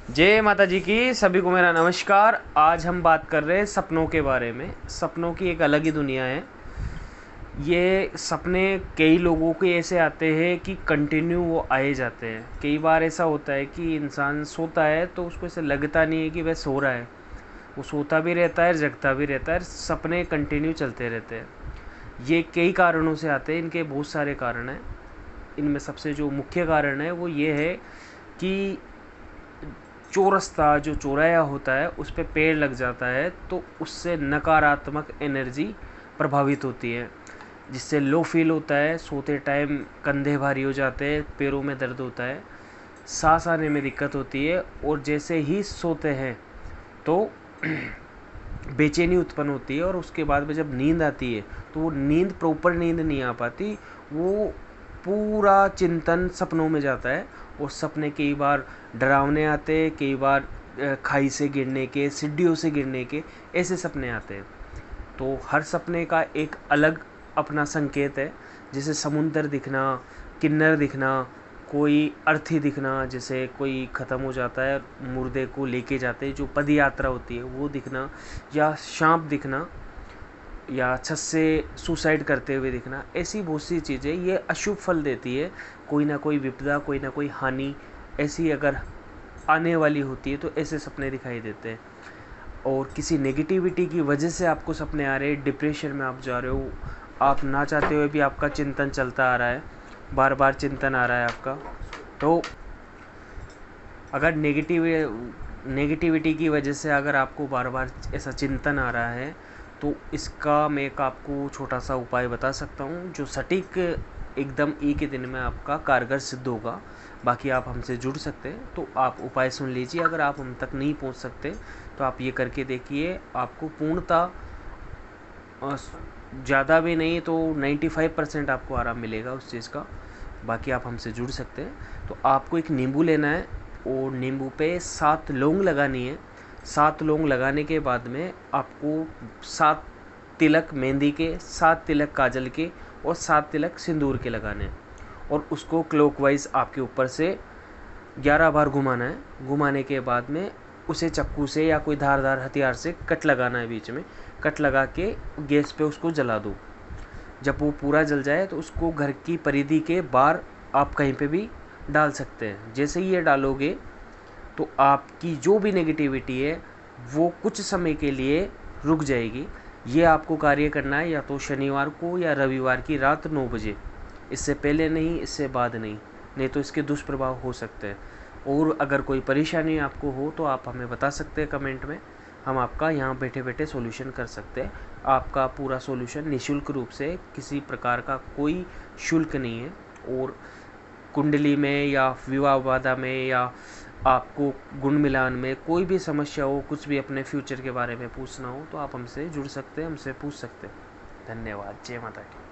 जय माता जी की सभी को मेरा नमस्कार। आज हम बात कर रहे हैं सपनों के बारे में। सपनों की एक अलग ही दुनिया है। ये सपने कई लोगों के ऐसे आते हैं कि कंटिन्यू वो आए जाते हैं। कई बार ऐसा होता है कि इंसान सोता है तो उसको ऐसे लगता नहीं है कि वह सो रहा है। वो सोता भी रहता है, जगता भी रहता है, सपने कंटिन्यू चलते रहते हैं। ये कई कारणों से आते हैं, इनके बहुत सारे कारण हैं। इनमें सबसे जो मुख्य कारण है वो ये है कि चौरस्ता जो चौराया होता है उस पर पेड़ लग जाता है तो उससे नकारात्मक एनर्जी प्रभावित होती है, जिससे लो फील होता है। सोते टाइम कंधे भारी हो जाते हैं, पैरों में दर्द होता है, सांस आने में दिक्कत होती है। और जैसे ही सोते हैं तो बेचैनी उत्पन्न होती है, और उसके बाद में जब नींद आती है तो वो नींद प्रॉपर नींद नहीं आ पाती। वो पूरा चिंतन सपनों में जाता है, और सपने कई बार डरावने आते हैं, कई बार खाई से गिरने के, सीढ़ियों से गिरने के ऐसे सपने आते हैं। तो हर सपने का एक अलग अपना संकेत है। जैसे समुंदर दिखना, किन्नर दिखना, कोई अर्थी दिखना, जैसे कोई ख़त्म हो जाता है, मुर्दे को लेके जाते हैं, जो पद यात्रा होती है वो दिखना, या सांप दिखना, या छत से सुसाइड करते हुए दिखना, ऐसी बहुत सी चीज़ें ये अशुभ फल देती है। कोई ना कोई विपदा, कोई ना कोई हानि ऐसी अगर आने वाली होती है तो ऐसे सपने दिखाई देते हैं। और किसी नेगेटिविटी की वजह से आपको सपने आ रहे हैं, डिप्रेशन में आप जा रहे हो, आप ना चाहते हुए भी आपका चिंतन चलता आ रहा है, बार बार चिंतन आ रहा है आपका, तो अगर नेगेटिविटी की वजह से अगर आपको बार बार ऐसा चिंतन आ रहा है तो इसका मैं एक आपको छोटा सा उपाय बता सकता हूँ, जो सटीक एकदम एक ही दिन में आपका कारगर सिद्ध होगा। बाकी आप हमसे जुड़ सकते हैं तो आप उपाय सुन लीजिए। अगर आप हम तक नहीं पहुँच सकते तो आप ये करके देखिए, आपको पूर्णतः ज़्यादा भी नहीं तो 95% आपको आराम मिलेगा उस चीज़ का। बाकी आप हमसे जुड़ सकते हैं। तो आपको एक नींबू लेना है, और नींबू पे 7 लौंग लगानी है। 7 लौंग लगाने के बाद में आपको 7 तिलक मेहंदी के, 7 तिलक काजल के, और 7 तिलक सिंदूर के लगाने हैं। और उसको क्लॉकवाइज आपके ऊपर से 11 बार घुमाना है। घुमाने के बाद में उसे चक्कू से या कोई धारदार हथियार से कट लगाना है, बीच में कट लगा के गैस पे उसको जला दो। जब वो पूरा जल जाए तो उसको घर की परिधि के बाहर आप कहीं पे भी डाल सकते हैं। जैसे ही ये डालोगे तो आपकी जो भी नेगेटिविटी है वो कुछ समय के लिए रुक जाएगी। ये आपको कार्य करना है या तो शनिवार को या रविवार की रात 9 बजे, इससे पहले नहीं, इससे बाद नहीं, नहीं तो इसके दुष्प्रभाव हो सकते हैं। और अगर कोई परेशानी आपको हो तो आप हमें बता सकते हैं कमेंट में, हम आपका यहाँ बैठे बैठे सॉल्यूशन कर सकते हैं। आपका पूरा सॉल्यूशन निःशुल्क रूप से, किसी प्रकार का कोई शुल्क नहीं है। और कुंडली में या विवाह बाधा में या आपको गुण मिलान में कोई भी समस्या हो, कुछ भी अपने फ्यूचर के बारे में पूछना हो तो आप हमसे जुड़ सकते हैं, हमसे पूछ सकते हैं। धन्यवाद। जय माता की।